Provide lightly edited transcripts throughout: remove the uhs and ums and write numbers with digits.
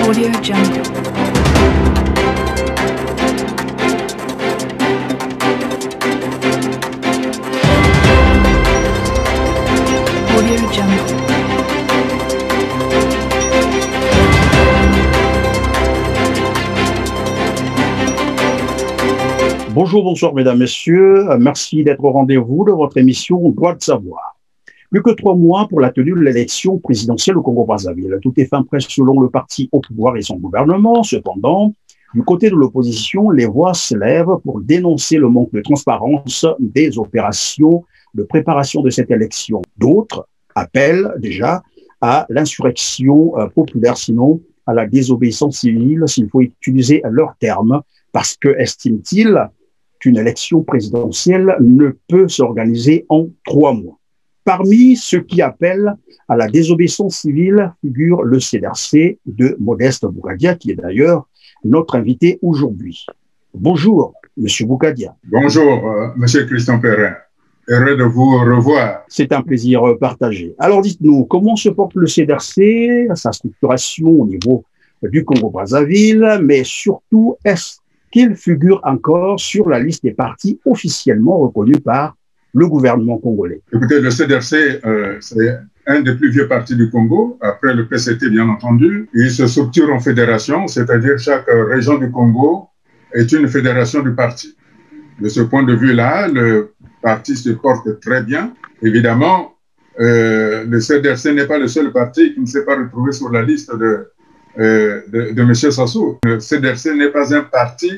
Audio Jungle. Audio Jungle. Bonjour, bonsoir mesdames, messieurs. Merci d'être au rendez-vous de votre émission Droit de savoir. Plus que 3 mois pour la tenue de l'élection présidentielle au Congo-Brazzaville. Tout est fin prêt selon le parti au pouvoir et son gouvernement. Cependant, du côté de l'opposition, les voix s'élèvent pour dénoncer le manque de transparence des opérations de préparation de cette élection. D'autres appellent déjà à l'insurrection populaire, sinon à la désobéissance civile, s'il faut utiliser leurs termes, parce que, estiment-ils, qu'une élection présidentielle ne peut s'organiser en 3 mois. Parmi ceux qui appellent à la désobéissance civile figure le CDRC de Modeste Boukadia, qui est d'ailleurs notre invité aujourd'hui. Bonjour, Monsieur Boukadia. Bonjour, Monsieur Christian Perrin. Heureux de vous revoir. C'est un plaisir partagé. Alors dites-nous, comment se porte le CDRC, sa structuration au niveau du Congo-Brazzaville, mais surtout, est-ce qu'il figure encore sur la liste des partis officiellement reconnus par le gouvernement congolais? Écoutez, le CDRC, c'est un des plus vieux partis du Congo, après le PCT bien entendu. Il se structure en fédération, c'est-à-dire chaque région du Congo est une fédération du parti. De ce point de vue-là, le parti se porte très bien. Évidemment, le CDRC n'est pas le seul parti qui ne s'est pas retrouvé sur la liste de M. Sassou. Le CDRC n'est pas un parti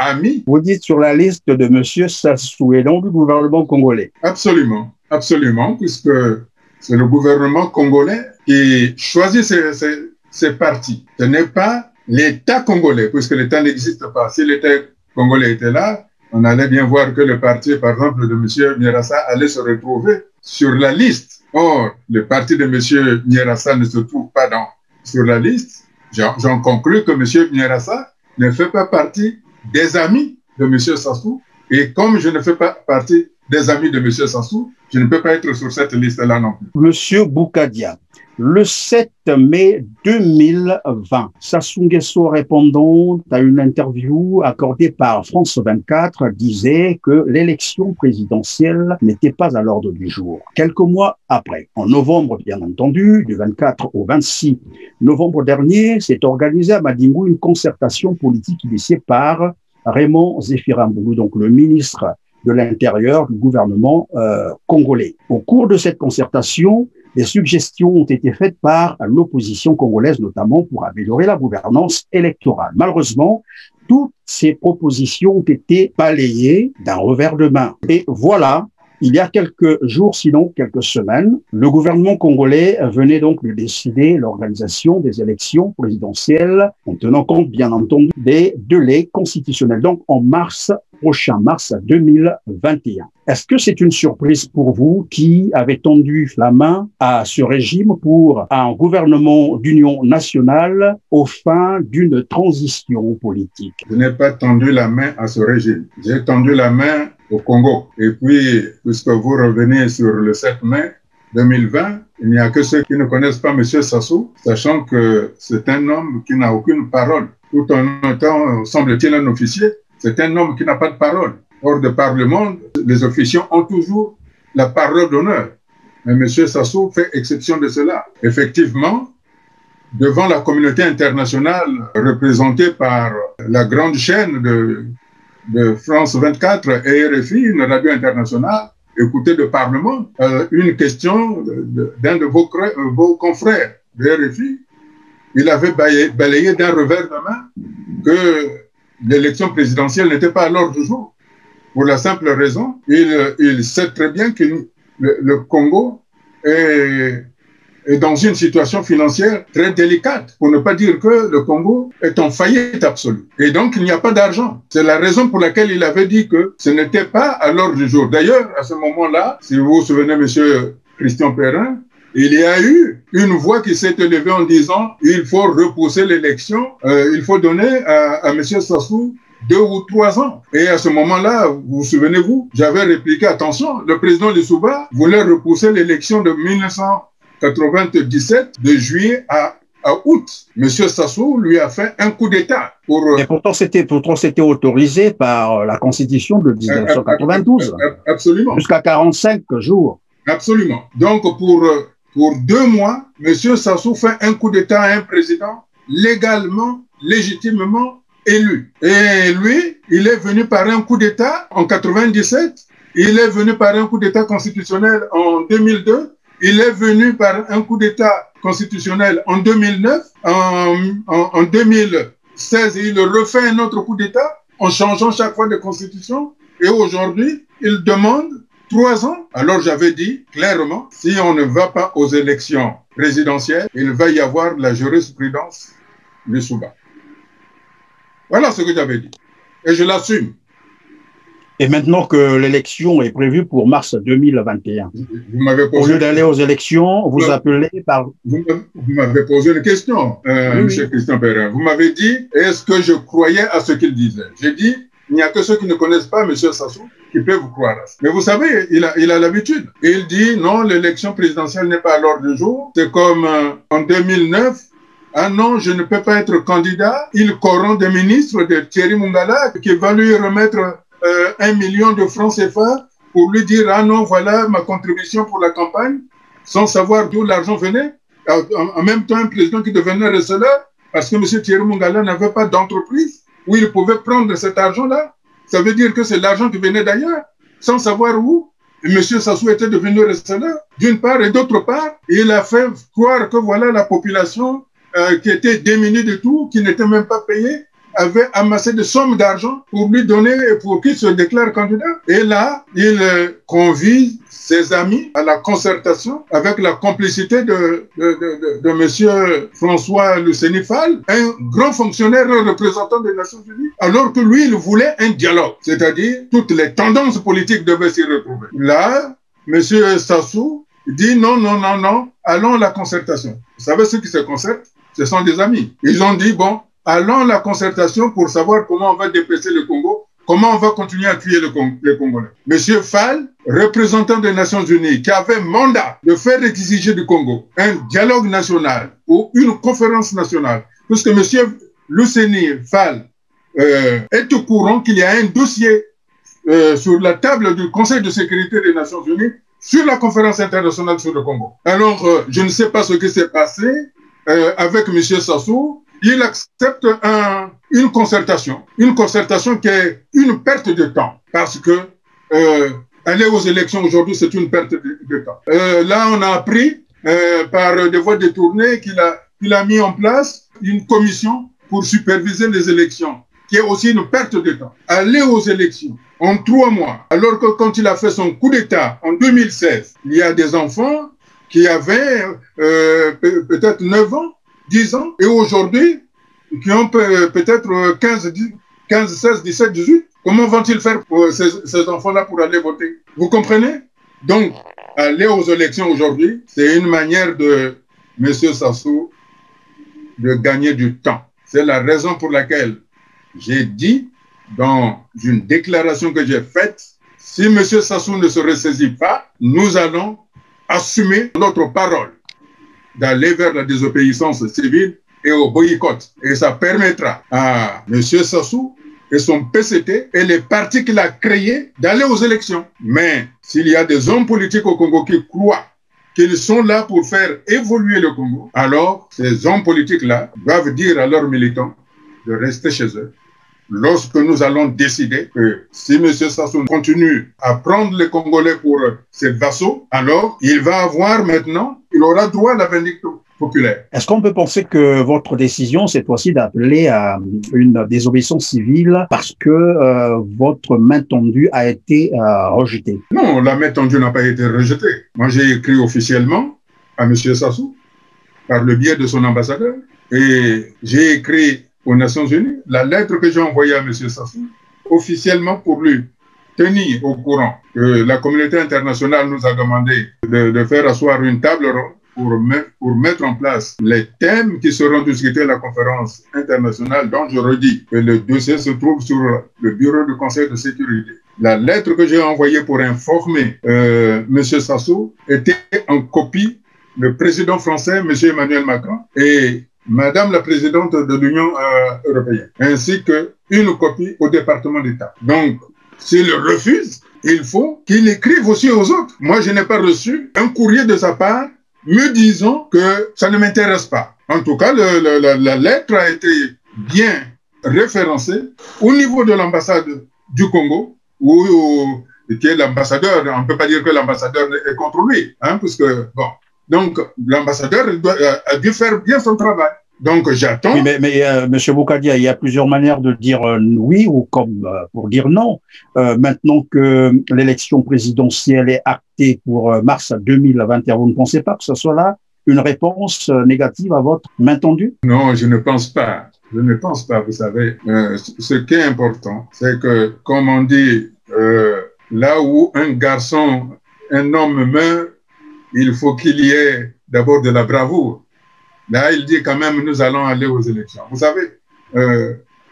ami. Vous dites sur la liste de M. Sassou et non du gouvernement congolais. Absolument, absolument, puisque c'est le gouvernement congolais qui choisit ces partis. Ce n'est pas l'État congolais, puisque l'État n'existe pas. Si l'État congolais était là, on allait bien voir que le parti, par exemple, de M. Nyerassa allait se retrouver sur la liste. Or, le parti de M. Nyerassa ne se trouve pas sur la liste. J'en conclus que M. Nyerassa ne fait pas partie des amis de M. Sassou. Et comme je ne fais pas partie des amis de M. Sassou, je ne peux pas être sur cette liste-là non plus. Monsieur Boukadia, le 7 mai 2020, Sassou Nguesso, répondant à une interview accordée par France 24, disait que l'élection présidentielle n'était pas à l'ordre du jour. Quelques mois après, en novembre bien entendu, du 24 au 26 novembre dernier, s'est organisée à Madimou une concertation politique initiée par Raymond Zéphirambouglou, donc le ministre de l'Intérieur du gouvernement congolais. Au cours de cette concertation, des suggestions ont été faites par l'opposition congolaise, notamment pour améliorer la gouvernance électorale. Malheureusement, toutes ces propositions ont été balayées d'un revers de main. Et voilà, il y a quelques jours, sinon quelques semaines, le gouvernement congolais venait donc de décider l'organisation des élections présidentielles en tenant compte, bien entendu, des délais constitutionnels, donc en mars prochain, mars 2021. Est-ce que c'est une surprise pour vous qui avez tendu la main à ce régime pour un gouvernement d'union nationale au fin d'une transition politique? Je n'ai pas tendu la main à ce régime. J'ai tendu la main au Congo. Et puis, puisque vous revenez sur le 7 mai 2020, il n'y a que ceux qui ne connaissent pas M. Sassou, sachant que c'est un homme qui n'a aucune parole. Tout en étant, semble-t-il, un officier, c'est un homme qui n'a pas de parole. Hors de par le monde, les officiers ont toujours la parole d'honneur. Mais M. Sassou fait exception de cela. Effectivement, devant la communauté internationale représentée par la grande chaîne de France 24 et RFI, une radio internationale, écoutée de Parlement, une question d'un de vos confrères de RFI, il avait balayé d'un revers de main que l'élection présidentielle n'était pas à l'ordre du jour. Pour la simple raison, il sait très bien que le Congo est dans une situation financière très délicate, pour ne pas dire que le Congo est en faillite absolue. Et donc, il n'y a pas d'argent. C'est la raison pour laquelle il avait dit que ce n'était pas à l'ordre du jour. D'ailleurs, à ce moment-là, si vous vous souvenez, Monsieur Christian Perrin, il y a eu une voix qui s'est élevée en disant il faut repousser l'élection, il faut donner à M. Sassou 2 ou 3 ans. Et à ce moment-là, vous souvenez-vous, j'avais répliqué, attention, le président Lissouba voulait repousser l'élection de 1997 de juillet à à août, M. Sassou lui a fait un coup d'État. Et pourtant, c'était autorisé par la Constitution de 1992. Absolument. Jusqu'à 45 jours. Absolument. Donc, pour 2 mois, M. Sassou fait un coup d'État à un président légalement, légitimement élu. Et lui, il est venu par un coup d'État en 97, il est venu par un coup d'État constitutionnel en 2002, il est venu par un coup d'État constitutionnel en 2009, en 2016, il refait un autre coup d'État en changeant chaque fois de constitution. Et aujourd'hui, il demande 3 ans. Alors j'avais dit clairement, si on ne va pas aux élections présidentielles, il va y avoir la jurisprudence de Souba. Voilà ce que j'avais dit. Et je l'assume. Et maintenant que l'élection est prévue pour mars 2021, au lieu d'aller aux élections, vous appelez par... Vous m'avez posé une question, M. Christian Perrin. Vous m'avez dit, est-ce que je croyais à ce qu'il disait? J'ai dit, il n'y a que ceux qui ne connaissent pas M. Sassou qui peuvent vous croire. Mais vous savez, il a l'habitude. Il dit, non, l'élection présidentielle n'est pas à l'ordre du jour. C'est comme en 2009. Ah non, je ne peux pas être candidat. Il corrompt des ministres de Thierry Mungala qui va lui remettre 1 million de francs CFA pour lui dire, ah non, voilà ma contribution pour la campagne, sans savoir d'où l'argent venait. En même temps, un président qui devenait receleur parce que M. Thierry Mungala n'avait pas d'entreprise où il pouvait prendre cet argent-là. Ça veut dire que c'est l'argent qui venait d'ailleurs, sans savoir où. Et M. Sassou était devenu receleur, d'une part, et d'autre part, il a fait croire que voilà la population qui était démunie de tout, qui n'était même pas payée, avait amassé des sommes d'argent pour lui donner, pour qu'il se déclare candidat. Et là, il convie ses amis à la concertation avec la complicité de M. François Luceni Fall, un grand fonctionnaire représentant des Nations Unies, alors que lui, il voulait un dialogue, c'est-à-dire toutes les tendances politiques devaient s'y retrouver. Là, M. Sassou dit non, non, non, non, allons à la concertation. Vous savez ceux qui se concertent? Ce sont des amis. Ils ont dit, bon, allons à la concertation pour savoir comment on va dépecer le Congo, comment on va continuer à tuer les Congolais. Monsieur Fall, représentant des Nations Unies, qui avait mandat de faire exiger du Congo un dialogue national ou une conférence nationale, puisque monsieur Luceni Fall est au courant qu'il y a un dossier sur la table du Conseil de sécurité des Nations Unies sur la conférence internationale sur le Congo. Alors, je ne sais pas ce qui s'est passé avec M. Sassou. Il accepte une concertation qui est une perte de temps, parce que aller aux élections aujourd'hui, c'est une perte de temps. Là, on a appris par des voies détournées qu'il a mis en place une commission pour superviser les élections, qui est aussi une perte de temps. Aller aux élections en 3 mois, alors que quand il a fait son coup d'État en 2016, il y a des enfants qui avaient peut-être 9 ans, 10 ans, et aujourd'hui, qui ont peut-être 15, 16, 17, 18. Comment vont-ils faire pour ces enfants-là pour aller voter? Vous comprenez? Donc, aller aux élections aujourd'hui, c'est une manière de M. Sassou de gagner du temps. C'est la raison pour laquelle j'ai dit dans une déclaration que j'ai faite, si M. Sassou ne se ressaisit pas, nous allons assumer notre parole d'aller vers la désobéissance civile et au boycott. Et ça permettra à M. Sassou et son PCT et les partis qu'il a créés d'aller aux élections. Mais s'il y a des hommes politiques au Congo qui croient qu'ils sont là pour faire évoluer le Congo, alors ces hommes politiques-là doivent dire à leurs militants de rester chez eux. Lorsque nous allons décider que si M. Sassou continue à prendre les Congolais pour ses vassaux, alors il va avoir maintenant, il aura droit à la vindicte populaire. Est-ce qu'on peut penser que votre décision, cette fois-ci, d'appeler à une désobéissance civile parce que votre main tendue a été rejetée? Non, la main tendue n'a pas été rejetée. Moi, j'ai écrit officiellement à M. Sassou par le biais de son ambassadeur et j'ai écrit aux Nations Unies la lettre que j'ai envoyée à M. Sassou officiellement pour lui tenir au courant que la communauté internationale nous a demandé de faire asseoir une table ronde pour mettre en place les thèmes qui seront discutés à la conférence internationale, dont je redis que le dossier se trouve sur le bureau du Conseil de sécurité. La lettre que j'ai envoyée pour informer M. Sassou était en copie le président français, M. Emmanuel Macron, et Madame la présidente de l'Union européenne, ainsi qu'une copie au département d'État. Donc, s'il refuse, il faut qu'il écrive aussi aux autres. Moi, je n'ai pas reçu un courrier de sa part me disant que ça ne m'intéresse pas. En tout cas, la lettre a été bien référencée au niveau de l'ambassade du Congo, qui est l'ambassadeur. On ne peut pas dire que l'ambassadeur est contre lui, hein, puisque, bon. Donc, l'ambassadeur a dû faire bien son travail. Donc, j'attends. Oui, mais M. Boukadia, il y a plusieurs manières de dire oui ou comme pour dire non. Maintenant que l'élection présidentielle est actée pour mars 2021, vous ne pensez pas que ce soit là une réponse négative à votre main tendue? Non, je ne pense pas. Je ne pense pas. Vous savez, ce qui est important, c'est que, comme on dit, là où un homme meurt, il faut qu'il y ait d'abord de la bravoure. Là, il dit quand même, nous allons aller aux élections. Vous savez,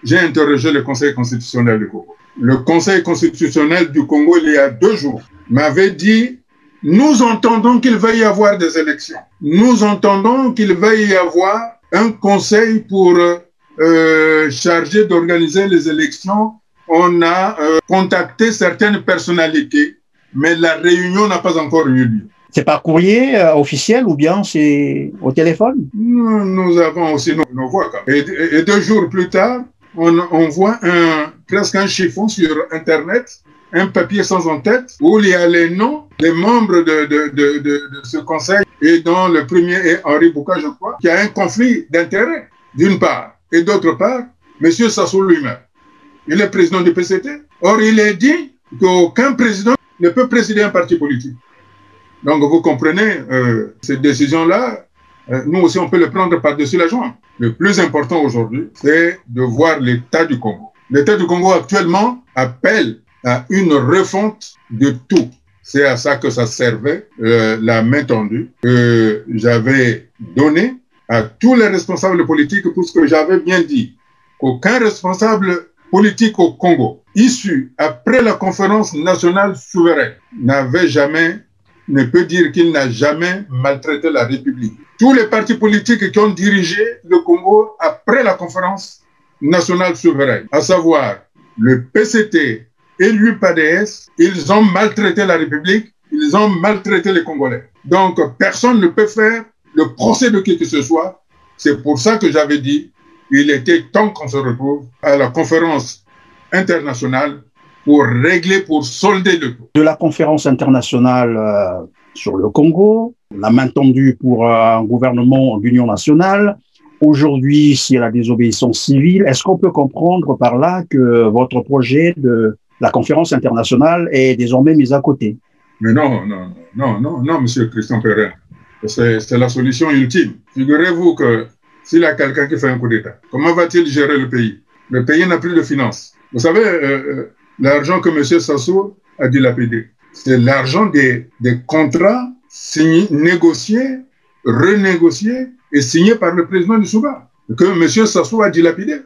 j'ai interrogé le Conseil constitutionnel du Congo. Le Conseil constitutionnel du Congo, il y a 2 jours, m'avait dit, nous entendons qu'il va y avoir des élections. Nous entendons qu'il va y avoir un conseil pour chargé d'organiser les élections. On a contacté certaines personnalités, mais la réunion n'a pas encore eu lieu. C'est par courrier officiel ou bien c'est au téléphone? Nous avons aussi nos voix. Et 2 jours plus tard, on voit presque un chiffon sur Internet, un papier sans en-tête, où il y a les noms des membres de ce conseil, et dont le premier est Henri Bouka, je crois, qui a un conflit d'intérêts, d'une part, et d'autre part, M. Sassou lui-même. Il est président du PCT. Or, il est dit qu'aucun président ne peut présider un parti politique. Donc, vous comprenez, cette décision-là, nous aussi, on peut le prendre par-dessus la jambe. Le plus important aujourd'hui, c'est de voir l'état du Congo. L'état du Congo, actuellement, appelle à une refonte de tout. C'est à ça que ça servait, la main tendue que j'avais donnée à tous les responsables politiques, puisque j'avais bien dit qu'aucun responsable politique au Congo, issu après la conférence nationale souveraine, ne peut dire qu'il n'a jamais maltraité la République. Tous les partis politiques qui ont dirigé le Congo après la conférence nationale souveraine, à savoir le PCT et l'UPADS, ils ont maltraité la République, ils ont maltraité les Congolais. Donc, personne ne peut faire le procès de qui que ce soit. C'est pour ça que j'avais dit, il était temps qu'on se retrouve à la conférence internationale pour régler, pour solder le tout. De la conférence internationale sur le Congo, la main tendue pour un gouvernement d'union nationale. Aujourd'hui, s'il y a la désobéissance civile, est-ce qu'on peut comprendre par là que votre projet de la conférence internationale est désormais mis à côté? Mais non, monsieur Christian Perrin. C'est la solution ultime. Figurez-vous que s'il y a quelqu'un qui fait un coup d'État, comment va-t-il gérer le pays? Le pays n'a plus de finances. Vous savez, l'argent que M. Sassou a dilapidé, c'est l'argent des contrats signés, négociés, renégociés et signés par le président du Soudan, que M. Sassou a dilapidé.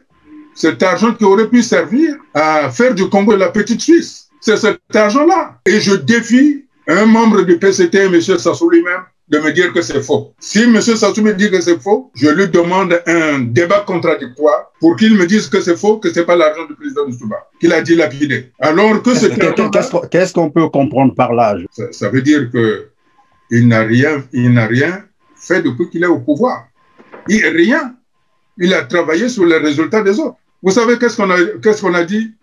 Cet argent qui aurait pu servir à faire du Congo la petite Suisse. C'est cet argent-là. Et je défie un membre du PCT, M. Sassou lui-même, de me dire que c'est faux. Si M. Sassou me dit que c'est faux, je lui demande un débat contradictoire pour qu'il me dise que c'est faux, que ce n'est pas l'argent du président du Soudan, qu'il a dilapidé. Alors que c'est... Qu'est-ce qu'on peut comprendre par là? Ça veut dire qu'il n'a rien fait depuis qu'il est au pouvoir. Rien. Il a travaillé sur les résultats des autres. Vous savez qu'est-ce qu'on a dit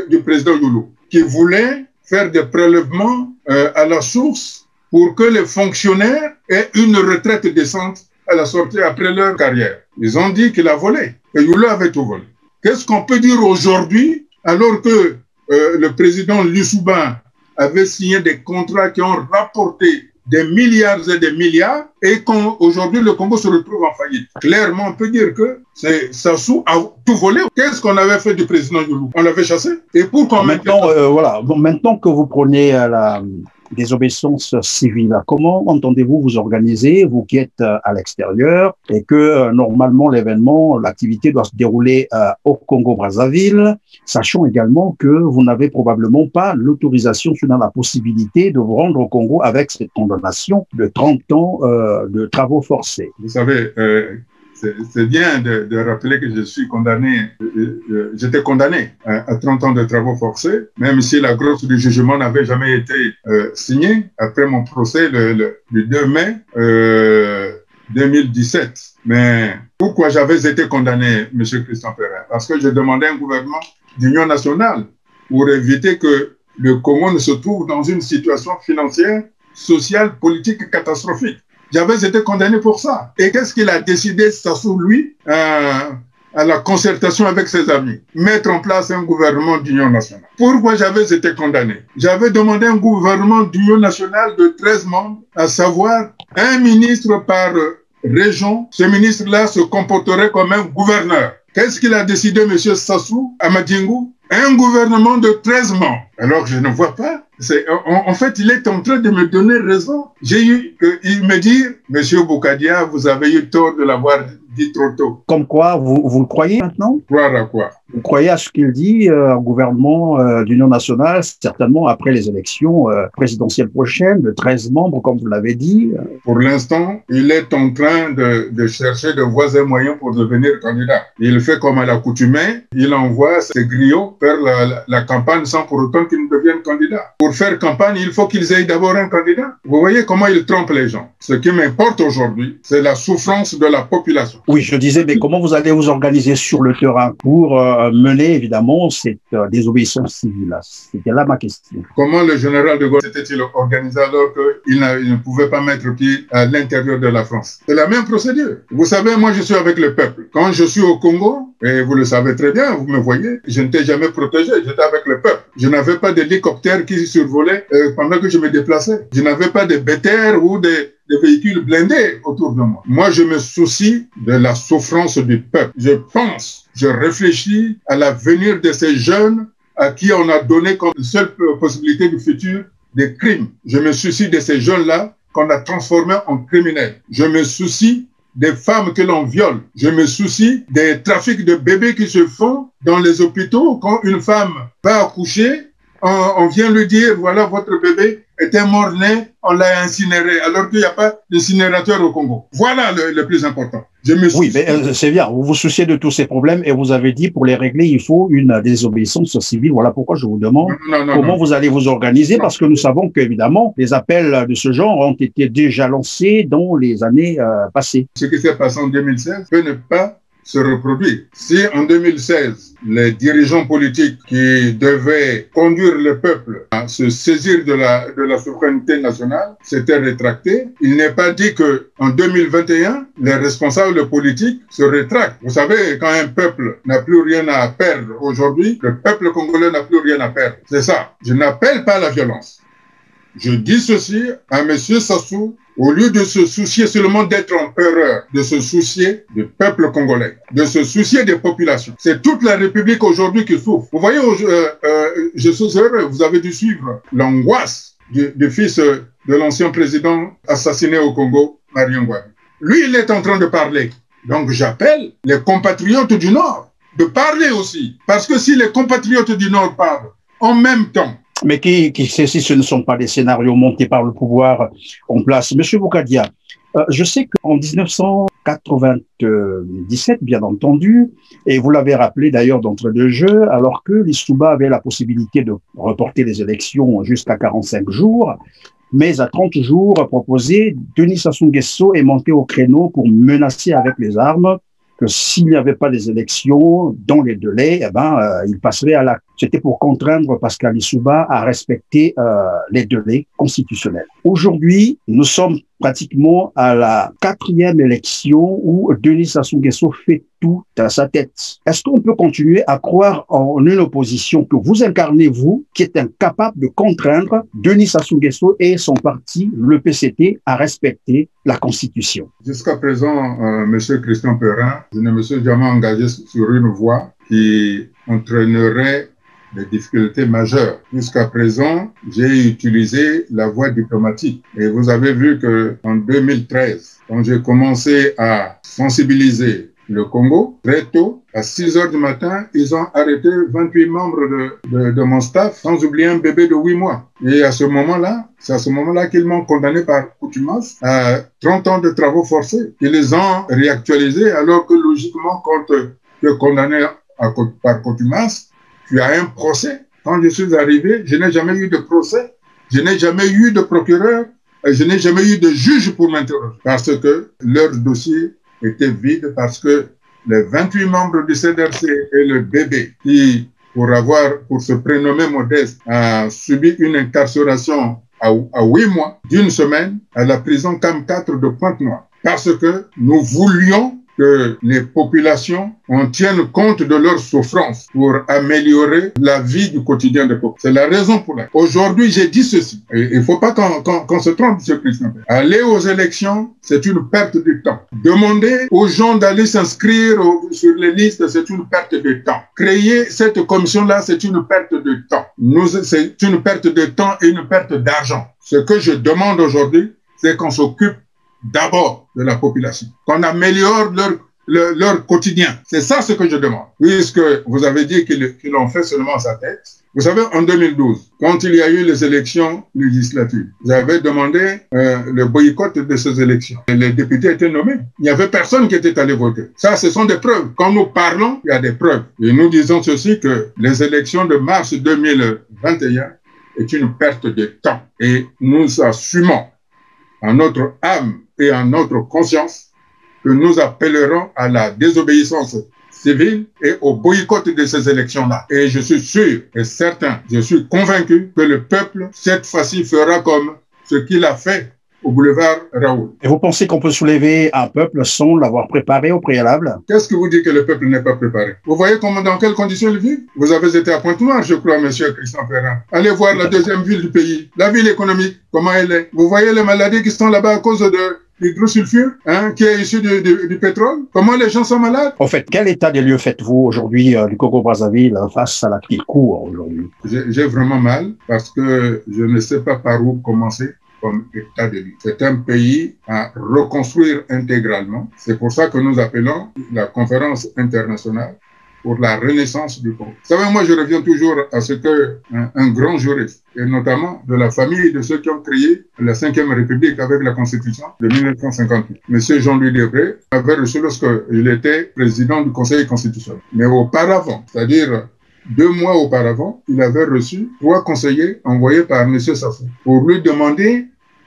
du président Youlou? Qui voulait faire des prélèvements à la source pour que les fonctionnaires aient une retraite décente à la sortie après leur carrière. Ils ont dit qu'il a volé. Et Youlou avait tout volé. Qu'est-ce qu'on peut dire aujourd'hui alors que le président Lissouba avait signé des contrats qui ont rapporté des milliards et des milliards et qu'aujourd'hui le Congo se retrouve en faillite? Clairement, on peut dire que Sassou a tout volé. Qu'est-ce qu'on avait fait du président Youlou? On l'avait chassé. Et pourquoi maintenant, maintenant que vous prenez la désobéissance civile, comment entendez-vous vous organiser, vous qui êtes à l'extérieur, et que normalement l'événement, l'activité doit se dérouler au Congo-Brazzaville, sachant également que vous n'avez probablement pas l'autorisation, sinon la possibilité de vous rendre au Congo avec cette condamnation de 30 ans de travaux forcés? Vous savez, c'est bien de rappeler que je suis condamné, j'étais condamné à 30 ans de travaux forcés, même si la grosse du jugement n'avait jamais été signée après mon procès le 2 mai 2017. Mais pourquoi j'avais été condamné, M. Christian Perrin? Parce que je demandais un gouvernement d'union nationale pour éviter que le Congo ne se trouve dans une situation financière, sociale, politique catastrophique. J'avais été condamné pour ça. Et qu'est-ce qu'il a décidé, Sassou, lui, à la concertation avec ses amis? Mettre en place un gouvernement d'union nationale. Pourquoi j'avais été condamné? J'avais demandé un gouvernement d'union nationale de 13 membres, à savoir un ministre par région. Ce ministre-là se comporterait comme un gouverneur. Qu'est-ce qu'il a décidé, M. Sassou, à Madingu? Un gouvernement de 13 membres. Alors je ne vois pas. En fait, il est en train de me donner raison. J'ai eu qu'il me dit, M. Boukadia, vous avez eu tort de l'avoir dit trop tôt. Comme quoi, vous le croyez maintenant? Croire à quoi? Vous croyez à ce qu'il dit, un gouvernement d'union nationale, certainement après les élections présidentielles prochaines, de 13 membres, comme vous l'avez dit? Pour l'instant, il est en train de chercher de voies et moyens pour devenir candidat. Il fait comme à l'accoutumée, il envoie ses griots faire la campagne sans pour autant qu'ils ne deviennent candidats. Pour faire campagne, il faut qu'ils aient d'abord un candidat. Vous voyez comment il trompe les gens. Ce qui m'importe aujourd'hui, c'est la souffrance de la population. Oui, je disais, mais comment vous allez vous organiser sur le terrain pour mener, évidemment, cette désobéissance civile? C'était là ma question. Comment le général de Gaulle s'était-il organisé alors qu'il ne pouvait pas mettre pied à l'intérieur de la France? C'est la même procédure. Vous savez, moi, je suis avec le peuple. Quand je suis au Congo, et vous le savez très bien, vous me voyez, je n'étais jamais protégé, j'étais avec le peuple. Je n'avais pas d'hélicoptère qui survolait pendant que je me déplaçais. Je n'avais pas de BTR ou des véhicules blindés autour de moi. Moi, je me soucie de la souffrance du peuple. Je réfléchis à l'avenir de ces jeunes à qui on a donné comme seule possibilité du futur des crimes. Je me soucie de ces jeunes-là qu'on a transformés en criminels. Je me soucie des femmes que l'on viole. Je me soucie des trafics de bébés qui se font dans les hôpitaux. Quand une femme va accoucher, on vient lui dire, voilà, votre bébé était mort-né, on l'a incinéré, alors qu'il n'y a pas d'incinérateur au Congo. Voilà le plus important. Oui, mais c'est bien, vous vous souciez de tous ces problèmes et vous avez dit, pour les régler, il faut une désobéissance civile. Voilà pourquoi je vous demande comment vous allez vous organiser, parce que nous savons qu'évidemment, les appels de ce genre ont été déjà lancés dans les années passées. Ce qui s'est passé en 2016 peut ne pas se reproduire. Si en 2016, les dirigeants politiques qui devaient conduire le peuple à se saisir de la souveraineté nationale s'étaient rétractés, il n'est pas dit que en 2021, les responsables politiques se rétractent. Vous savez, quand un peuple n'a plus rien à perdre aujourd'hui, le peuple congolais n'a plus rien à perdre. C'est ça. Je n'appelle pas à la violence. Je dis ceci à M. Sassou, au lieu de se soucier seulement d'être empereur, de se soucier du peuple congolais, de se soucier des populations. C'est toute la République aujourd'hui qui souffre. Vous voyez, je suis heureux, vous avez dû suivre l'angoisse du fils de l'ancien président assassiné au Congo, Marion Ngouabi. Lui, il est en train de parler. Donc j'appelle les compatriotes du Nord de parler aussi. Parce que si les compatriotes du Nord parlent en même temps, mais qui sait si ce ne sont pas des scénarios montés par le pouvoir en place. Monsieur Boukadia, je sais qu'en 1997, bien entendu, et vous l'avez rappelé d'ailleurs d'entre deux jeux, alors que les Souba avaient la possibilité de reporter les élections jusqu'à 45 jours, mais à 30 jours proposé, Denis Sassou Nguesso est monté au créneau pour menacer avec les armes que s'il n'y avait pas des élections dans les délais, il passerait à l'acte. C'était pour contraindre Pascal Lissouba à respecter les délais constitutionnels. Aujourd'hui, nous sommes pratiquement à la 4e élection où Denis Sassou Nguesso fait tout à sa tête. Est-ce qu'on peut continuer à croire en une opposition que vous incarnez, vous, qui est incapable de contraindre Denis Sassou Nguesso et son parti, le PCT, à respecter la Constitution? Jusqu'à présent, M. Christian Perrin, je ne me suis jamais engagé sur une voie qui entraînerait des difficultés majeures. Jusqu'à présent, j'ai utilisé la voie diplomatique. Et vous avez vu que en 2013, quand j'ai commencé à sensibiliser le Congo. Très tôt, à 6 heures du matin, ils ont arrêté 28 membres de mon staff, sans oublier un bébé de 8 mois. Et à ce moment-là, c'est à ce moment-là qu'ils m'ont condamné par contumace à 30 ans de travaux forcés. Ils les ont réactualisés, alors que logiquement, quand tu es condamné par contumace, tu as un procès. Quand je suis arrivé, je n'ai jamais eu de procès, je n'ai jamais eu de procureur, je n'ai jamais eu de juge pour m'interroger. Parce que leur dossier était vide, parce que les 28 membres du CDRC et le bébé qui, pour se prénommer Modeste, a subi une incarcération à 8 mois, d'une semaine, à la prison CAM 4 de Pointe-Noire. Parce que nous voulions que les populations en tiennent compte de leurs souffrances pour améliorer la vie du quotidien des peuples. C'est la raison pour laquelle aujourd'hui j'ai dit ceci. Et il ne faut pas qu'on se trompe, M. Christian. Aller aux élections, c'est une perte de temps. Demander aux gens d'aller s'inscrire sur les listes, c'est une perte de temps. Créer cette commission-là, c'est une perte de temps. C'est une perte de temps et une perte d'argent. Ce que je demande aujourd'hui, c'est qu'on s'occupe d'abord de la population, qu'on améliore leur quotidien. C'est ça ce que je demande. Puisque vous avez dit qu'ils l'ont fait seulement à sa tête. Vous savez, en 2012, quand il y a eu les élections législatives, j'avais demandé le boycott de ces élections. Et les députés étaient nommés. Il n'y avait personne qui était allé voter. Ça, ce sont des preuves. Quand nous parlons, il y a des preuves. Et nous disons ceci, que les élections de mars 2021 est une perte de temps. Et nous assumons en notre âme et en notre conscience que nous appellerons à la désobéissance civile et au boycott de ces élections-là. Et je suis sûr et certain, je suis convaincu que le peuple, cette fois-ci, fera comme ce qu'il a fait au boulevard Raoul. Et vous pensez qu'on peut soulever un peuple sans l'avoir préparé au préalable? Qu'est-ce que vous dites que le peuple n'est pas préparé? Vous voyez dans quelles conditions il vit? Vous avez été à Pointe-Noire, je crois, monsieur Christian Ferrand. Allez voir la deuxième ville du pays, la ville économique, comment elle est. Vous voyez les maladies qui sont là-bas à cause de l'hydrosulfure, qui est issu du pétrole. Comment les gens sont malades? En fait, quel état des lieux faites-vous aujourd'hui du Congo-Brazzaville face à la qui court aujourd'hui? J'ai vraiment mal parce que je ne sais pas par où commencer comme état de lieu. C'est un pays à reconstruire intégralement. C'est pour ça que nous appelons la conférence internationale pour la renaissance du Congo. Vous savez, moi, je reviens toujours à ce que un grand juriste, et notamment de la famille de ceux qui ont créé la Ve République avec la Constitution de 1958. Monsieur Jean-Louis Debré avait reçu lorsqu'il était président du Conseil constitutionnel. Mais auparavant, c'est-à-dire 2 mois auparavant, il avait reçu 3 conseillers envoyés par monsieur Sassou pour lui demander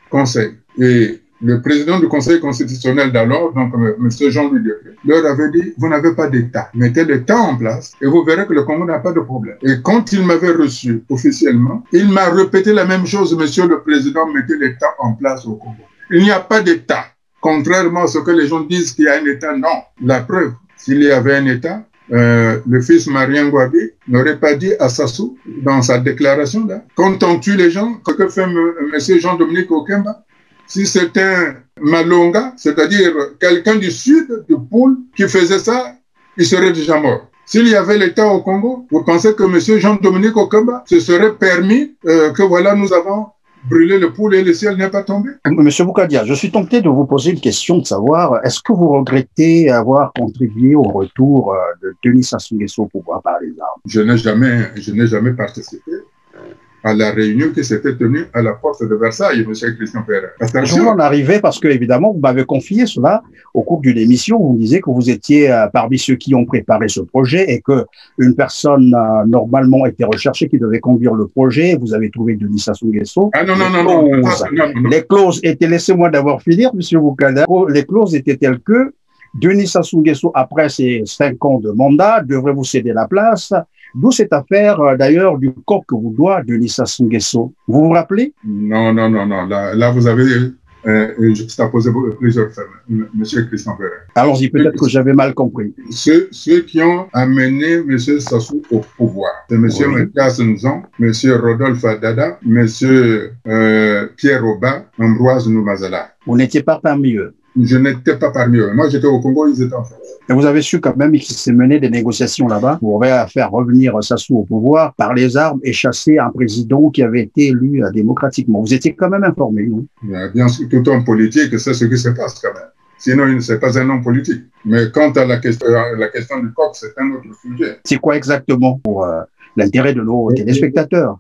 conseil. Et le président du Conseil constitutionnel d'alors, donc M. Jean-Louis Debré, leur avait dit, vous n'avez pas d'État. Mettez l'État en place et vous verrez que le Congo n'a pas de problème. Et quand il m'avait reçu officiellement, il m'a répété la même chose, monsieur le président, mettez l'État en place au Congo. Il n'y a pas d'État. Contrairement à ce que les gens disent qu'il y a un État, non. La preuve, s'il y avait un État, le fils Marien Ngouabi n'aurait pas dit à Sassou, dans sa déclaration, là, quand on tue les gens, que fait M. Jean-Dominique Okemba? Si c'est un Malonga, c'est-à-dire quelqu'un du sud, du Poul, qui faisait ça, il serait déjà mort. S'il y avait l'État au Congo, vous pensez que M. Jean-Dominique Okemba se serait permis que voilà, nous avons brûlé le Poul et le ciel n'est pas tombé? Monsieur Boukadia, je suis tenté de vous poser une question de savoir, est-ce que vous regrettez avoir contribué au retour de Denis Sassou Nguesso au pouvoir par les armes? Je n'ai jamais participé à la réunion qui s'était tenue à la porte de Versailles, M. Christian Ferrand. Je vous en arrivais parce que, évidemment, vous m'avez confié cela au cours d'une émission. Vous me disiez que vous étiez parmi ceux qui ont préparé ce projet et que une personne normalement était recherchée qui devait conduire le projet. Vous avez trouvé Denis Sassou Nguesso. Ah non. Les clauses étaient, laissez-moi d'abord finir, M. Boukadia, les clauses étaient telles que Denis Sassou Nguesso, après ses 5 ans de mandat, devrait vous céder la place. D'où cette affaire, d'ailleurs, du corps que vous doit Denis Sassou Nguesso. Vous vous rappelez? Non. Là, vous avez juxtaposé plusieurs faits, M. Christian Ferrand. Allons-y, peut-être que j'avais mal compris. Ceux qui ont amené M. Sassou au pouvoir, c'est M. Mathias Nzon, M. Rodolphe Adada, M. Pierre Oba, Ambroise Noumazala. Vous n'étiez pas parmi eux? Je n'étais pas parmi eux. Moi, j'étais au Congo, ils étaient en France. Et vous avez su quand même qu'il s'est mené des négociations là-bas pour faire revenir Sassou au pouvoir par les armes et chasser un président qui avait été élu démocratiquement. Vous étiez quand même informé, non? Bien sûr, tout homme politique, c'est ce qui se passe quand même. Sinon, il n'est pas un homme politique. Mais quant à la question du coq, c'est un autre sujet. C'est quoi exactement pour l'intérêt de nos téléspectateurs?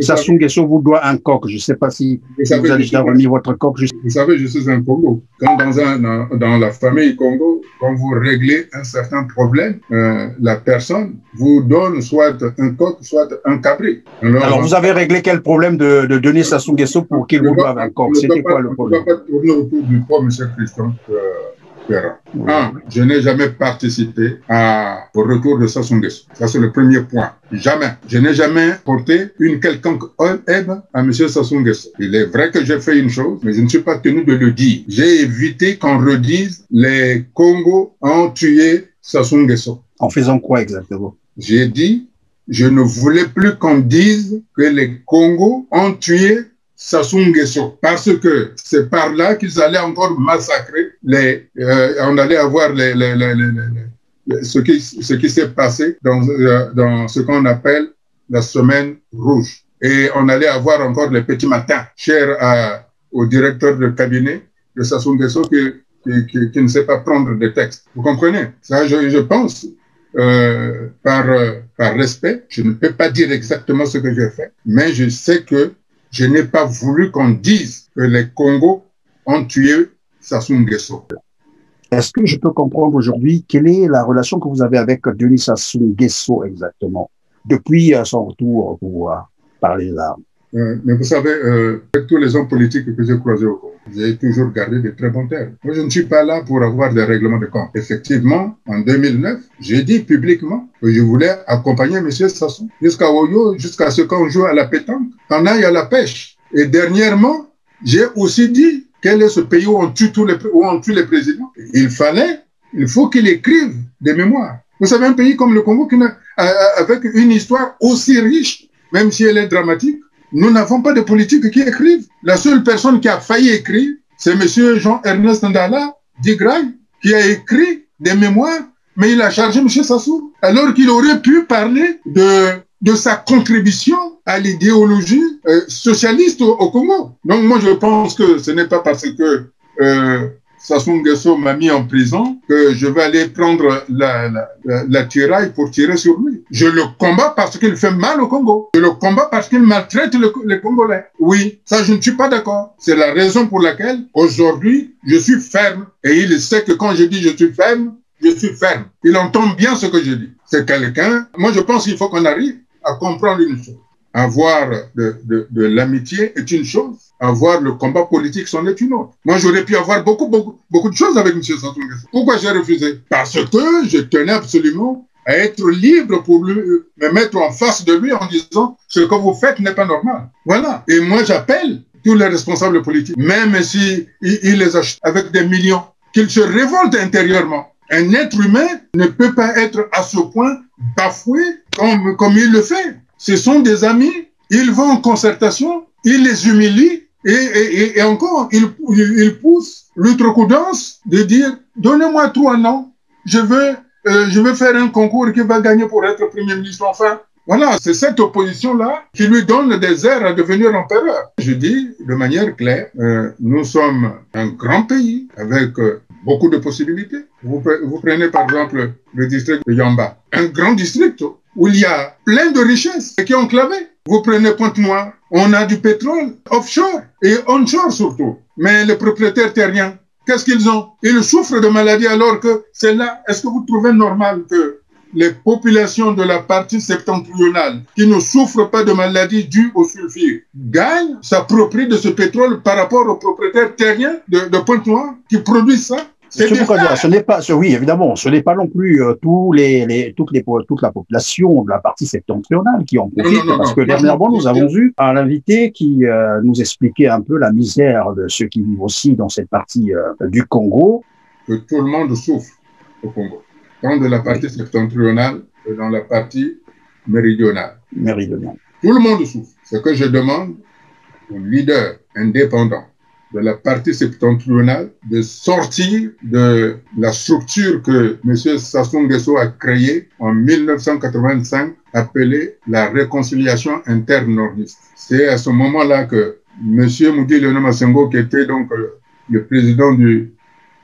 Sassou Nguesso vous doit un coq. Je ne sais pas si vous avez déjà remis votre coq. Vous savez, je suis un Congo. Quand dans la famille Congo, quand vous réglez un certain problème, la personne vous donne soit un coq, soit un cabri. Alors vous avez réglé quel problème de Denis Sassou Nguesso pour qu'il vous doive un coq? C'était quoi le problème? On ne va pas tourner autour du pot, M. Christian. Je n'ai jamais participé au retour de Sassou Nguesso. Ça, c'est le premier point. Jamais. Je n'ai jamais porté une quelconque aide à M. Sassou Nguesso. Il est vrai que j'ai fait une chose, mais je ne suis pas tenu de le dire. J'ai évité qu'on redise les Congos ont tué Sassou Nguesso. En faisant quoi exactement? J'ai dit, je ne voulais plus qu'on dise que les Congos ont tué Sassou Nguesso, parce que c'est par là qu'ils allaient encore massacrer on allait avoir ce qui s'est passé dans ce qu'on appelle la semaine rouge. Et on allait avoir encore les petits matins, chers au directeur de cabinet de Sassou Nguesso qui ne sait pas prendre des textes. Vous comprenez? Ça, je pense, par respect, je ne peux pas dire exactement ce que j'ai fait, mais je sais que je n'ai pas voulu qu'on dise que les Congos ont tué Sassou Nguesso. Est-ce que je peux comprendre aujourd'hui quelle est la relation que vous avez avec Denis Sassou Nguesso exactement, depuis son retour au pouvoir par les armes? Mais vous savez, avec tous les hommes politiques que j'ai croisés au Congo, j'ai toujours gardé de très bons termes. Moi, je ne suis pas là pour avoir des règlements de compte. Effectivement, en 2009, j'ai dit publiquement que je voulais accompagner M. Sassou jusqu'à Oyo, jusqu'à ce qu'on joue à la pétanque, qu'on aille à la pêche. Et dernièrement, j'ai aussi dit quel est ce pays où on tue les présidents. Il faut qu'il écrive des mémoires. Vous savez, un pays comme le Congo, avec une histoire aussi riche, même si elle est dramatique, nous n'avons pas de politiques qui écrivent. La seule personne qui a failli écrire, c'est M. Jean-Ernest Ndala Digraï, qui a écrit des mémoires, mais il a chargé M. Sassou, alors qu'il aurait pu parler de sa contribution à l'idéologie socialiste au Congo. Donc moi, je pense que ce n'est pas parce que Sassou Nguesso m'a mis en prison que je vais aller prendre la tiraille pour tirer sur lui. Je le combats parce qu'il fait mal au Congo. Je le combats parce qu'il maltraite les Congolais. Oui, ça je ne suis pas d'accord. C'est la raison pour laquelle aujourd'hui je suis ferme. Et il sait que quand je dis je suis ferme, je suis ferme. Il entend bien ce que je dis. C'est quelqu'un. Moi je pense qu'il faut qu'on arrive à comprendre une chose. Avoir de l'amitié est une chose. Avoir le combat politique, c'en est une autre. Moi, j'aurais pu avoir beaucoup de choses avec M. Sassou Nguesso. Pourquoi j'ai refusé? Parce que je tenais absolument à être libre pour me mettre en face de lui en disant ce que vous faites n'est pas normal. Voilà. Et moi, j'appelle tous les responsables politiques, même si ils les achètent avec des millions, qu'ils se révoltent intérieurement. Un être humain ne peut pas être à ce point bafoué comme il le fait. Ce sont des amis, ils vont en concertation, ils les humilient et encore, ils poussent l'outrecuidance de dire « Donnez-moi 3 noms, je veux faire un concours qui va gagner pour être Premier ministre enfin. » Voilà, c'est cette opposition-là qui lui donne des airs à devenir empereur. Je dis de manière claire, nous sommes un grand pays avec beaucoup de possibilités. Vous prenez par exemple le district de Yamba, un grand district où il y a plein de richesses qui est enclavé. Vous prenez Pointe-Noire, on a du pétrole offshore et onshore surtout. Mais les propriétaires terriens, qu'est-ce qu'ils ont? Ils souffrent de maladies alors que c'est là. Est-ce que vous trouvez normal que les populations de la partie septentrionale qui ne souffrent pas de maladies dues au sulfure gagnent, s'approprient de ce pétrole par rapport aux propriétaires terriens de Pointe-Noire qui produisent ça? Ce n'est pas, oui, évidemment, ce n'est pas non plus toute la population de la partie septentrionale qui en profite, parce que dernièrement, nous avons eu un invité qui nous expliquait un peu la misère de ceux qui vivent aussi dans cette partie du Congo. Que tout le monde souffre au Congo, tant de la partie septentrionale que dans la partie méridionale. Tout le monde souffre. Ce que je demande aux leaders indépendants de la partie septentrionale de sortir de la structure que M. Sassou Nguesso a créée en 1985, appelée la réconciliation interne-nordiste. C'est à ce moment-là que M. Moudi Léonard Massengo, qui était donc le président du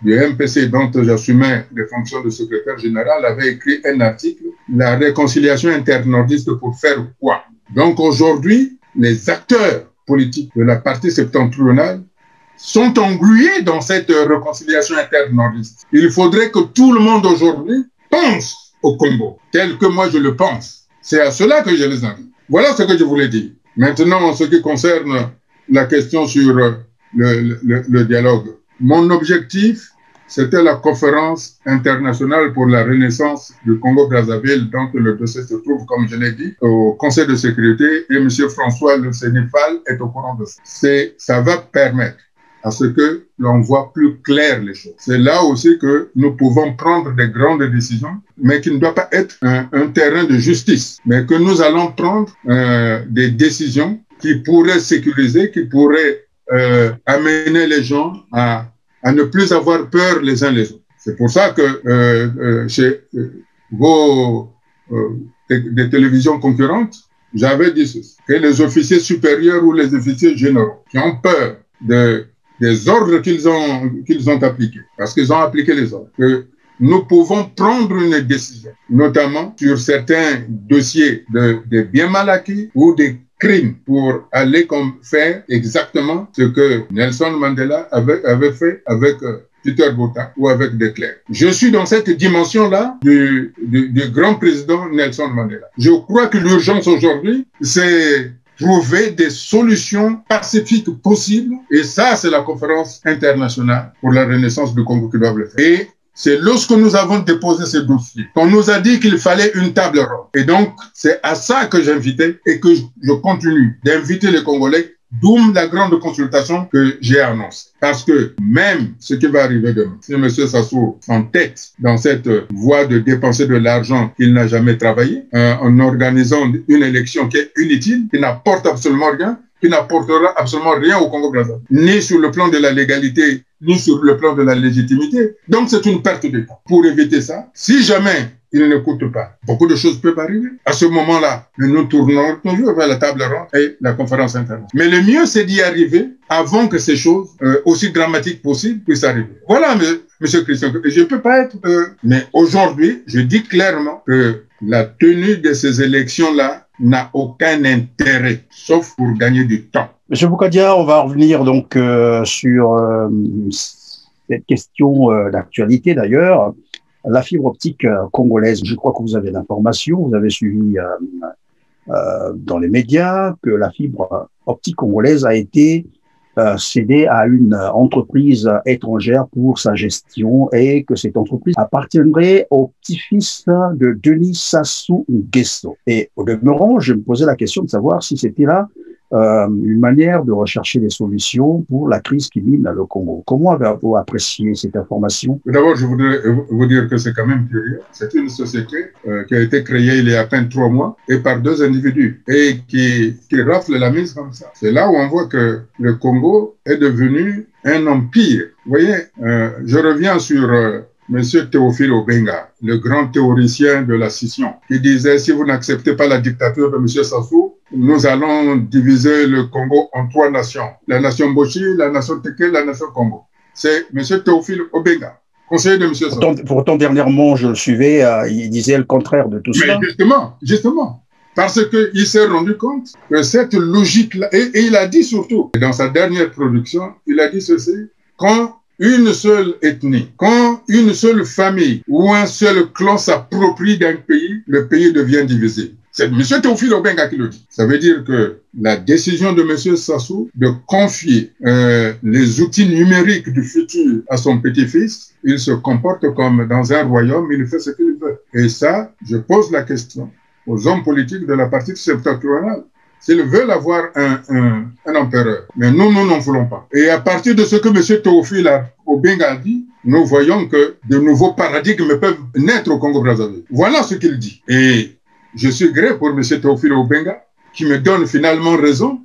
du MPC, dont j'assumais les fonctions de secrétaire général, avait écrit un article, la réconciliation internordiste pour faire quoi? Donc aujourd'hui, les acteurs politiques de la partie septentrionale sont englués dans cette réconciliation internordiste. Il faudrait que tout le monde aujourd'hui pense au Congo, tel que moi je le pense. C'est à cela que je les invite. Voilà ce que je voulais dire. Maintenant, en ce qui concerne la question sur le dialogue, mon objectif, c'était la conférence internationale pour la renaissance du Congo-Brazzaville, dont le dossier se trouve, comme je l'ai dit, au Conseil de sécurité, et M. François Le Sénéfal est au courant de ça. Ça va permettre à ce que l'on voit plus clair les choses. C'est là aussi que nous pouvons prendre des grandes décisions, mais qui ne doit pas être un terrain de justice, mais que nous allons prendre des décisions qui pourraient sécuriser, qui pourraient amener les gens à ne plus avoir peur les uns les autres. C'est pour ça que chez des télévisions concurrentes, j'avais dit ceci, que les officiers supérieurs ou les officiers généraux qui ont peur des ordres qu'ils ont appliqués, parce qu'ils ont appliqué les ordres, que nous pouvons prendre une décision, notamment sur certains dossiers de biens mal acquis ou des crimes, pour aller faire exactement ce que Nelson Mandela avait fait avec Peter Botha ou avec De Klerk. Je suis dans cette dimension-là du grand président Nelson Mandela. Je crois que l'urgence aujourd'hui, c'est trouver des solutions pacifiques possibles. Et ça, c'est la conférence internationale pour la renaissance du Congo qui doit le faire. Et c'est lorsque nous avons déposé ce dossier qu'on nous a dit qu'il fallait une table ronde. Et donc, c'est à ça que j'invitais et que je continue d'inviter les Congolais, d'où la grande consultation que j'ai annoncée. Parce que même ce qui va arriver demain, si M. Sassou s'entête dans cette voie de dépenser de l'argent qu'il n'a jamais travaillé, en organisant une élection qui est inutile, qui n'apporte absolument rien, qui n'apportera absolument rien au Congo-Brazzaville, ni sur le plan de la légalité, ni sur le plan de la légitimité. Donc c'est une perte de temps. Pour éviter ça, si jamais il n'écoute pas, beaucoup de choses peuvent arriver. À ce moment-là, nous tournons toujours vers la table ronde et la conférence internationale. Mais le mieux, c'est d'y arriver avant que ces choses aussi dramatiques possibles puissent arriver. Voilà, Monsieur Christian, je ne peux pas être... Mais aujourd'hui, je dis clairement que la tenue de ces élections-là n'a aucun intérêt, sauf pour gagner du temps. Monsieur Boukadia, on va revenir donc sur cette question d'actualité d'ailleurs. La fibre optique congolaise, je crois que vous avez l'information, vous avez suivi dans les médias que la fibre optique congolaise a été cédée à une entreprise étrangère pour sa gestion et que cette entreprise appartiendrait au petit-fils de Denis Sassou Nguesso. Et au demeurant, je me posais la question de savoir si c'était là une manière de rechercher des solutions pour la crise qui mine le Congo. Comment avez-vous apprécié cette information? D'abord, je voudrais vous dire que c'est quand même curieux. C'est une société qui a été créée il y a à peine 3 mois et par 2 individus et qui rafle la mise comme ça. C'est là où on voit que le Congo est devenu un empire. Vous voyez, je reviens sur Monsieur Théophile Obenga, le grand théoricien de la scission, qui disait si vous n'acceptez pas la dictature de Monsieur Sassou, nous allons diviser le Congo en 3 nations. La nation Boshi, la nation Teke, la nation Congo. C'est M. Théophile Obenga, conseiller de M. Sassou. Pourtant, dernièrement, je le suivais, il disait le contraire de tout cela. Justement. Parce qu'il s'est rendu compte que cette logique-là, et il a dit surtout, dans sa dernière production, il a dit ceci, quand une seule ethnie, quand une seule famille ou un seul clan s'approprie d'un pays, le pays devient divisé. C'est M. Théophile Obenga qui le dit. Ça veut dire que la décision de M. Sassou de confier les outils numériques du futur à son petit-fils, il se comporte comme dans un royaume, il fait ce qu'il veut. Et ça, je pose la question aux hommes politiques de la partie septentrionale. S'ils veulent avoir un empereur, mais nous n'en voulons pas. Et à partir de ce que M. Théophile Obenga a dit, nous voyons que de nouveaux paradigmes peuvent naître au Congo-Brazzaville. Voilà ce qu'il dit. Et je suis gré pour M. Théophile Obenga, qui me donne finalement raison.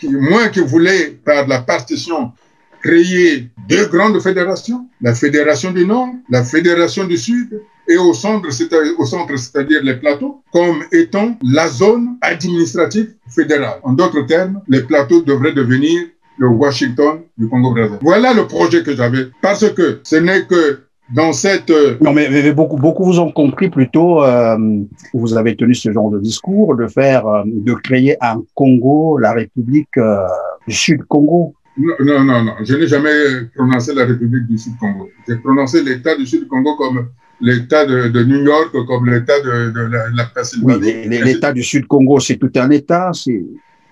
Moi qui voulais, par la partition, créer 2 grandes fédérations, la Fédération du Nord, la Fédération du Sud, et au centre, c'est-à-dire les plateaux, comme étant la zone administrative fédérale. En d'autres termes, les plateaux devraient devenir le Washington du Congo-Brazzaville. Voilà le projet que j'avais, parce que ce n'est que dans cette... Non, mais beaucoup vous ont compris plutôt, vous avez tenu ce genre de discours, de créer un Congo, la République du Sud-Congo. Non. Je n'ai jamais prononcé la République du Sud-Congo. J'ai prononcé l'État du Sud-Congo comme l'État de New York, comme l'État de la Pennsylvanie. Oui, l'État du Sud-Congo, c'est tout un État,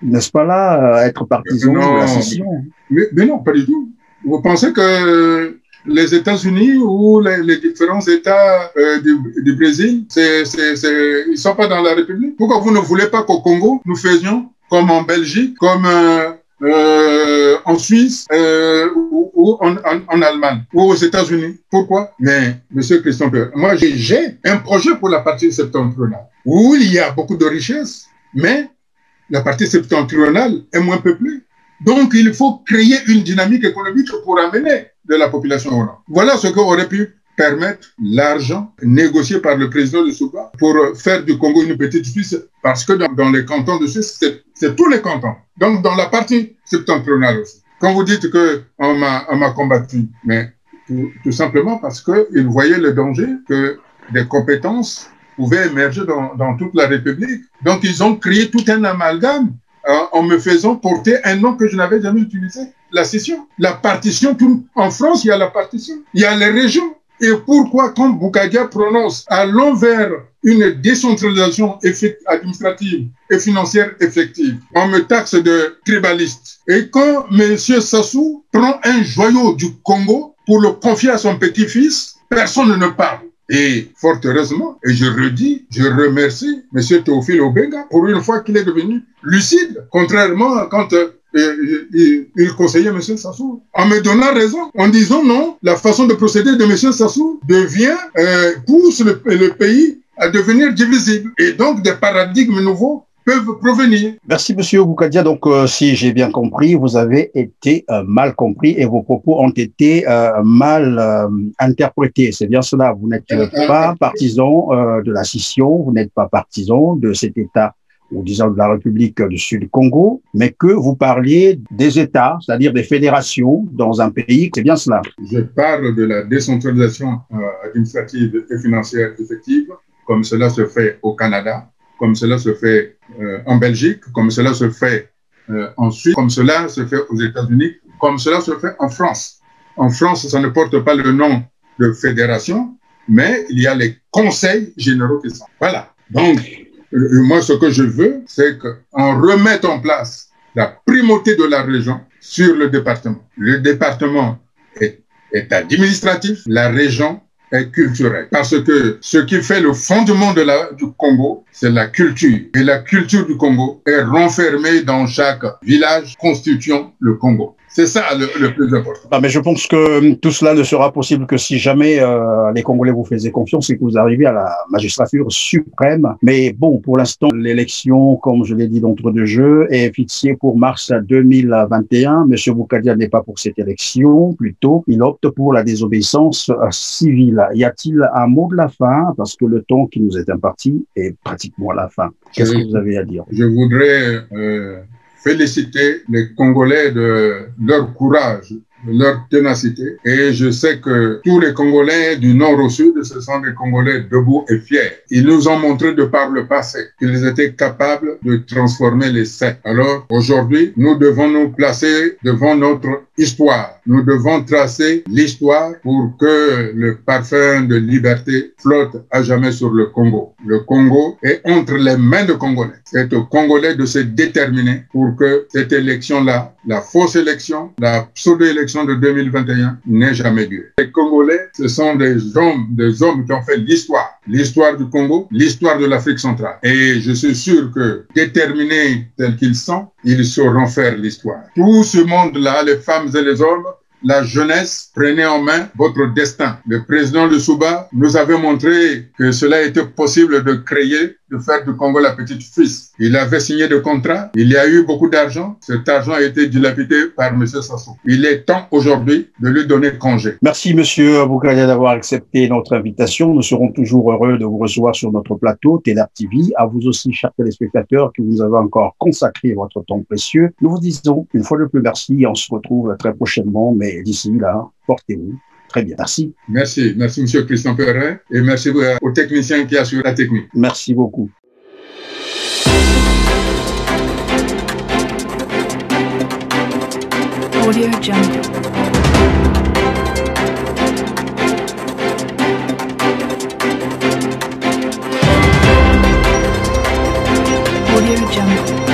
n'est-ce pas là, être partisan de la scission? Mais non, pas du tout. Vous pensez que les États-Unis ou les différents États du Brésil, ils ne sont pas dans la République? Pourquoi vous ne voulez pas qu'au Congo, nous faisions comme en Belgique, comme en Suisse ou en Allemagne ou aux États-Unis? Pourquoi? Mais, monsieur Christian Pierre, moi j'ai un projet pour la partie septentrionale où il y a beaucoup de richesses, mais la partie septentrionale est moins peuplée. Donc, il faut créer une dynamique économique pour amener de la population au nord. Voilà ce qu'aurait pu permettre l'argent négocié par le président de Souba pour faire du Congo une petite Suisse, parce que dans les cantons de Suisse, c'est tous les cantons. Donc, dans la partie septentrionale aussi. Quand vous dites qu'on m'a combattu, mais tout simplement parce qu'ils voyaient le danger que des compétences pouvaient émerger dans toute la République. Donc, ils ont créé tout un amalgame en me faisant porter un nom que je n'avais jamais utilisé, la scission. La partition, en France, il y a la partition, il y a les régions. Et pourquoi, quand Boukadia prononce allons vers une décentralisation administrative et financière effective, on me taxe de tribaliste. Et quand M. Sassou prend un joyau du Congo pour le confier à son petit-fils, personne ne parle. Et fort heureusement, et je redis, je remercie M. Théophile Obenga pour une fois qu'il est devenu lucide, contrairement à quand il conseillait M. Sassou, en me donnant raison, en disant non, la façon de procéder de M. Sassou pousse le pays à devenir divisible. Et donc des paradigmes nouveaux peuvent provenir. Merci, Monsieur Boukadia. Donc, si j'ai bien compris, vous avez été mal compris et vos propos ont été mal interprétés. C'est bien cela. Vous n'êtes pas partisan de la scission, vous n'êtes pas partisan de cet État, ou disons de la République du Sud-Congo, mais que vous parliez des États, c'est-à-dire des fédérations dans un pays. C'est bien cela. Je parle de la décentralisation administrative et financière effective, comme cela se fait au Canada, comme cela se fait en Belgique, comme cela se fait en Suisse, comme cela se fait aux États-Unis, comme cela se fait en France. En France, ça ne porte pas le nom de fédération, mais il y a les conseils généraux qui sont. Voilà. Donc, moi, ce que je veux, c'est qu'on remette en place la primauté de la région sur le département. Le département est administratif, la région est culturelle. Parce que ce qui fait le fondement du Congo, c'est la culture. Et la culture du Congo est renfermée dans chaque village constituant le Congo. C'est ça le plus important. Ah, mais je pense que tout cela ne sera possible que si jamais les Congolais vous faisaient confiance et que vous arrivez à la magistrature suprême. Mais bon, pour l'instant, l'élection, comme je l'ai dit d'entre deux jeux, est fixée pour mars 2021. Monsieur Boukadia n'est pas pour cette élection. Plutôt, il opte pour la désobéissance civile. Y a-t-il un mot de la fin? Parce que le temps qui nous est imparti est pratiquement à la fin. Qu'est-ce que vous avez à dire? Je voudrais féliciter les Congolais de leur courage, de leur ténacité. Et je sais que tous les Congolais du nord au sud, ce sont des Congolais debout et fiers. Ils nous ont montré de par le passé qu'ils étaient capables de transformer les sectes. Alors, aujourd'hui, nous devons nous placer devant notre histoire. Nous devons tracer l'histoire pour que le parfum de liberté flotte à jamais sur le Congo. Le Congo est entre les mains de Congolais. C'est aux Congolais de se déterminer pour que cette élection-là, la fausse élection, la pseudo-élection de 2021 n'ait jamais lieu. Les Congolais, ce sont des hommes qui ont fait l'histoire du Congo, l'histoire de l'Afrique centrale. Et je suis sûr que, déterminés tels qu'ils sont, ils sauront faire l'histoire. Tout ce monde-là, les femmes et les hommes, la jeunesse, prenez en main votre destin. Le président de Souba nous avait montré que cela était possible de créer de faire du Congo la petite Suisse. Il avait signé de contrat, il y a eu beaucoup d'argent, cet argent a été dilapidé par M. Sassou. Il est temps aujourd'hui de lui donner congé. Merci Monsieur Bougalia d'avoir accepté notre invitation. Nous serons toujours heureux de vous recevoir sur notre plateau TEDAP TV. À vous aussi, chers téléspectateurs, qui vous avez encore consacré votre temps précieux. Nous vous disons une fois de plus merci et on se retrouve très prochainement. Mais d'ici là, portez-vous très bien. Merci. Merci. Merci M. Christian Perret et merci aux techniciens qui assurent la technique. Merci beaucoup. Audio Jungle. Audio Jungle.